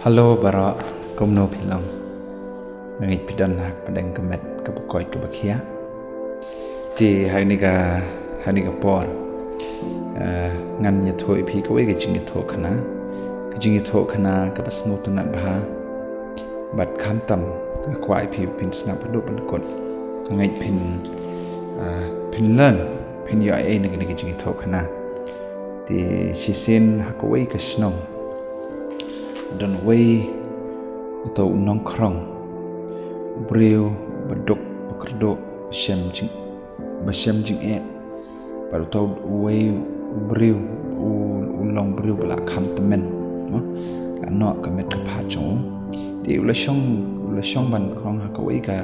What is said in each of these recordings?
Halo bara kumno pilang ngit pidan hak padang kemet kebukoi kebakia ti hani ka por ngan ya thoi phi ko ge jing tho khana ka bas no tunat bah bat kham tam ka kwai phi pin snap do pan kot ngai pin lan pin ya ai ne ge jing tho khana ti sisin hakoi ka snong dan way atau nong krong breu badok bakerdo shem jing baru tau way breu ulong breu bala kham temen no kamet ka phachong di ula shong ban krong ha ka way ka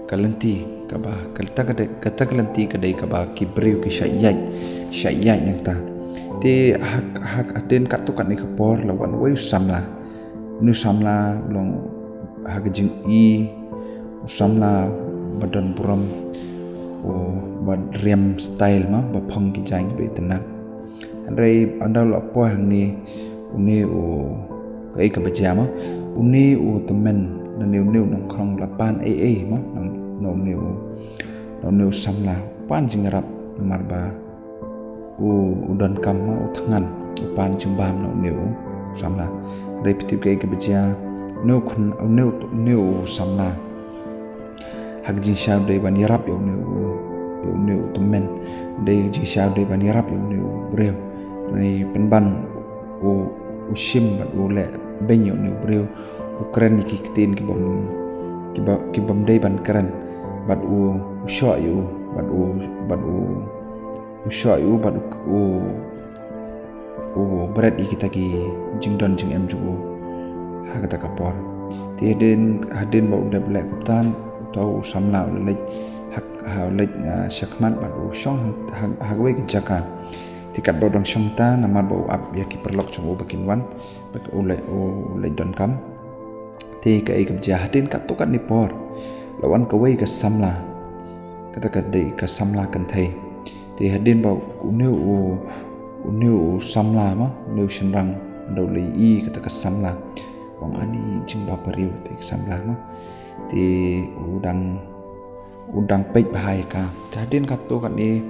kalanti ka ba kata kalanti ka dai ka ba ki breu ki shayai nang ta ti hak aden katukan ni kapor lawan way samla nu samla long hagajing samla badan buram bad rem style ma bapong ki jang be tenan andai andal apa hang ni uni kai ka bajama uni temen na new nong krong lapan ma no new samla pan jing rap marba udan kamma uthangan pan jimbam no new samla repetitive kai ke baca no samna hak ji shau dei ban yarap yo no temen dei ji shau dei ban yarap yo no breu ni penban shim bat le ben yo no breu ukran ki kitin ki bam dei ban kran bat sho yo bat berat kita ki jingdon jing em jugo hagata kapor ti hadin ba udah black tan tau samla lek hak lek shakmat ba shong hagwe ki jaka tikat ba dong shong ta namar ba up ya ki perlok chung bakin wan ba ule don kam ti ka ik hadin katukan ni por lawan ka we ka samla kata dei ka samla kan thai ti hadin ba new samla ma new shenrang do lei kata ka samla wang ani jingba pariu te samla ma ti udang peit bahai ka tadin kato kan ni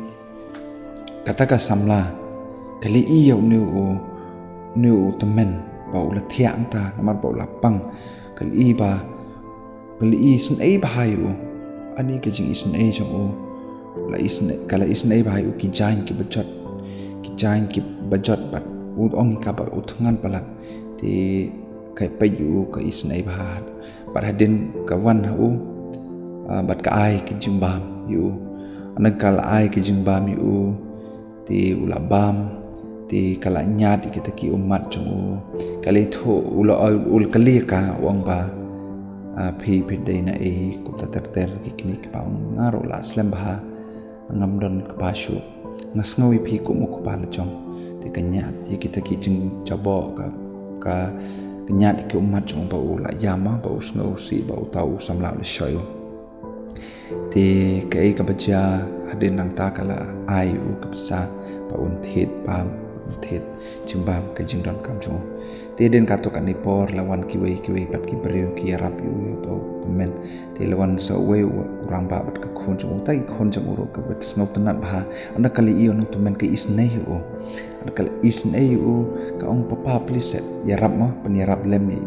kata ka samla kali yo new temen ba ula thiang ta namar ba lapang kali sun ei bahai ani ka jing isun ei jong la isne bahai ki jain ki bajot kijain ki bajot bat ong ka ba uthangan palat ti kai payu ka isnai bahat bat hadin ka wan bat ka ai ki jimbam yu anakal ai ki jimbam yu ti ulabam ti kala nyat kita ki umat jong kali tho ul kali ka wang ba phi dei na e ku ta ter ki kini ka ngaro la slem ba ngamdon ka basu ngasngawi phi ku mu kupal jong te kanyat ye kita ki jing jabo ka kanyat ki umat jong ba ula yama ba usngau si ba utau samla le shoyo te kai ka baja hadin nang ta kala ai ka sa ba unthet pam unthet jimbam ka jingdon kam jong te den ka to kan ni por lawan ki we bat ki breu ki rap yu to temen te lawan so we urang ba bat ka khon jong tai khon jong uro ka bat snop tanat ba anda kali iyo no temen ka isnei yu anda kali isnei yu ka ong papa please ya rap ma pen ya rap lem i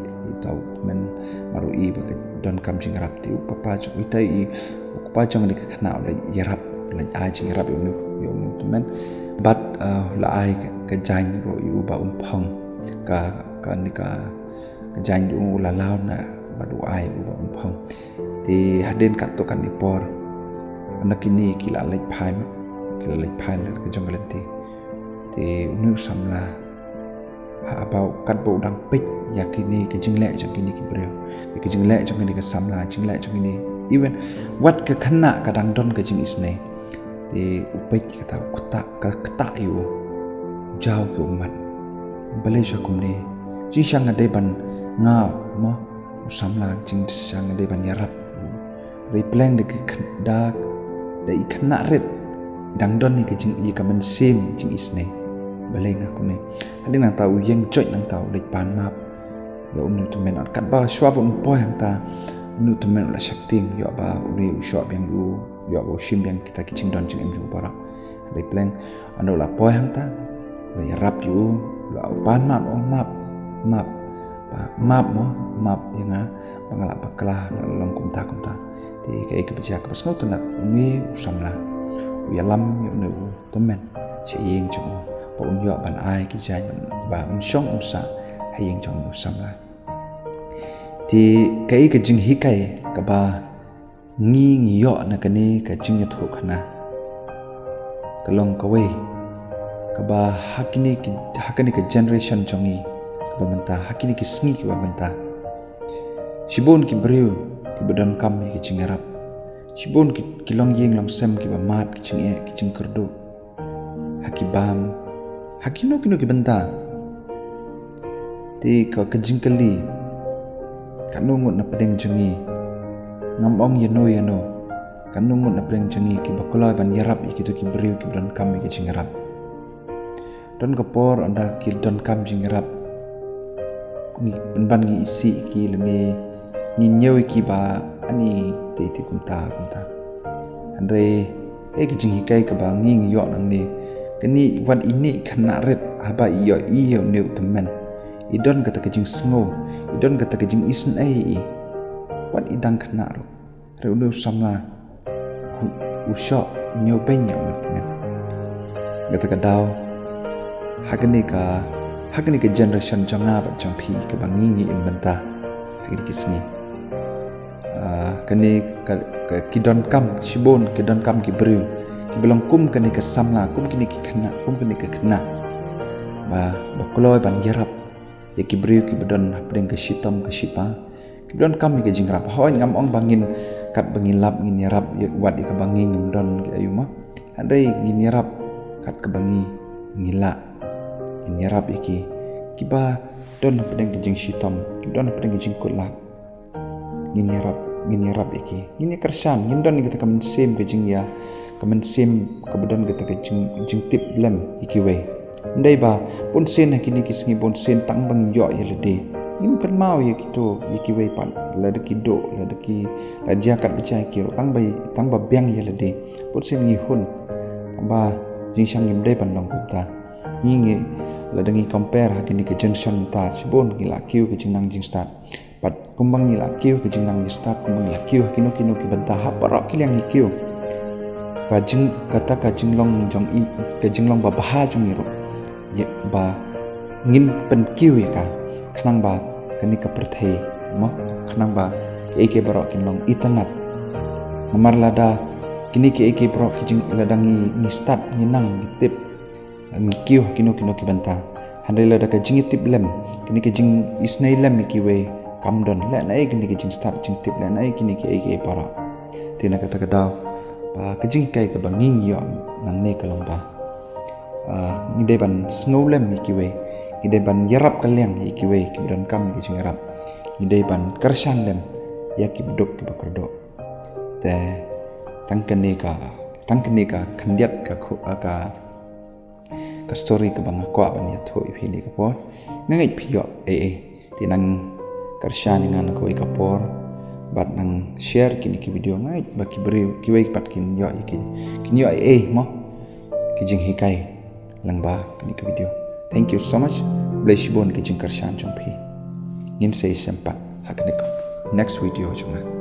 tau men maru i ba don kam jing rap ti papa jong itai i papa jong ni ka khana la ya rap la ai jing rap yu temen bat la ai ka jain ro yu ba phang ka ni ka jain yu la law na badu ai ba phang ti hadin kat to kan ipor anak ini kila lek phai la ka jong galenti ti nu samla ha bau kat bau dang pik yakini ka jingle jong kini ki breu ka jingle jong kini ka samla jingle jong kini even wat ka khana ka dang don ka jing isne ti upik ka ta kata yu jauh ke umat balai jakumni jing sang ade ban nga ma samla jing sang ade ban yarap replang de da ikna red dang don ni ke jing i ka man sim jing isne balai nga ku ne hadin nang tau yang choi nang tau lek pan map ya unu temen kat ba shwa pun po yang ta unu temen la shakting ya ba unu shop yang lu ya ba shim yang kita kicing don jeng emju para dei pleng anu la po yang ta la rap yu la pan map map yang bangala bakla long kumta ti kai ke bija ka pasau tuna uni usamla ya lam yu nu temen che yeng chung pa un yo ban ai ki jai ba shong sa hayeng chung usamla ti kai ke jing hi kai ka ba ngi yo na kani ka jing ya tho khana kalong ka we ka ba hakini ka generation chongi ka ba menta hakini ki sngi ki ba menta shibon ki breu ki badan kam ki cingarap shibon ki long yeng long sem ki ba mat ki cing kerdu hakibam hakino ki benta ti ka kejing kali kanungut na pedeng jengi ngamong yano kanungut na pedeng jengi ki bakulai ban yarap ikitu ki breu ki badan kam ki cingarap don kapor anda ki don kam cingarap ni ban ngi isi ki lene ni nyoi ki ba ani te kumta andre ki jing hikai ka ba ngi yo nang ni kani wan ini khana ret aba iyo new temen idon kata kejing sngo idon kata kejing isn ai wan idang khana ro re unu samla usho nyo benya men kata kadau hakani ka generation janga ba jangpi ka bangi imbenta hakini kisni kani ka kidon kam shibon kidon kam ki breu ki belong kum kani ka samla kum kini ki khana kum kini ka khana ba koloi ban yarap ya ki breu ki bedon apdeng ka shitom ka shipa ki bedon kam ki jingrap hoin ngam ong bangin kat bangin lap ngin yarap ya wat ka bangi ngimdon ki ayuma andai ngin yarap kat ka bangi ngila ngin yarap iki kiba don apdeng ki jing shitom ki don apdeng ki jing kulak ngin yarap iki ngin kersan ngin don kita kamen sim ke jing ya kamen sim kabedon kita ke jing tip lem iki we ndai ba pun sen hakini kisngi pun sen tang bang yo ya lede ngin pen mau ya gitu iki we pan la de kido la de ki la jakat bicai ki tang ba byang ya lede pun sen ngi hun ba jing sang ngim dai pan long ta ngi la de ngi compare hakini ke junction ta sibon ngi la kiu ke jing nang jing start pat kumbang ni la kiu ke jing nang jing start kumbang la kiu kino ki benta ha parok ki liang kiu ka jing kata ka jing long jong i ka jing long ba baha jong iro ye ba ngin pen kiu ya ka khnang ba kani ka perthei mo khnang ba ke barok kin long itanat namar lada kini ke barok ki jing ladangi ni start ni nang tip ngi kiu kino ki benta handai lada ka jing tip lem kini ke jing isnai lem ki we kamdon la nai kini ke jing start jing tip la nai kini ke para tina kata kadau ba ke jing kai ka banging yo nang ne kalong ba ngidai ban snowlem ikiwe ngidai ban yarap kaliang ikiwe kibdan kam ki jing yarap ngidai ban kersan lem ya ki bedok ki bakerdo te tangkene ka khandiat ka story ka bang ko ban ya tho iphini ka por ngai phiyo tinang kersan ngan ko ka por bat nang share kini ki video ngai ba ki breu ki wei pat kin yo mo ki jing hikai langba kini ki video. Thank you so much. Bless you bon ki jing kersan chong phi ngin sei sempat hakne next video chunga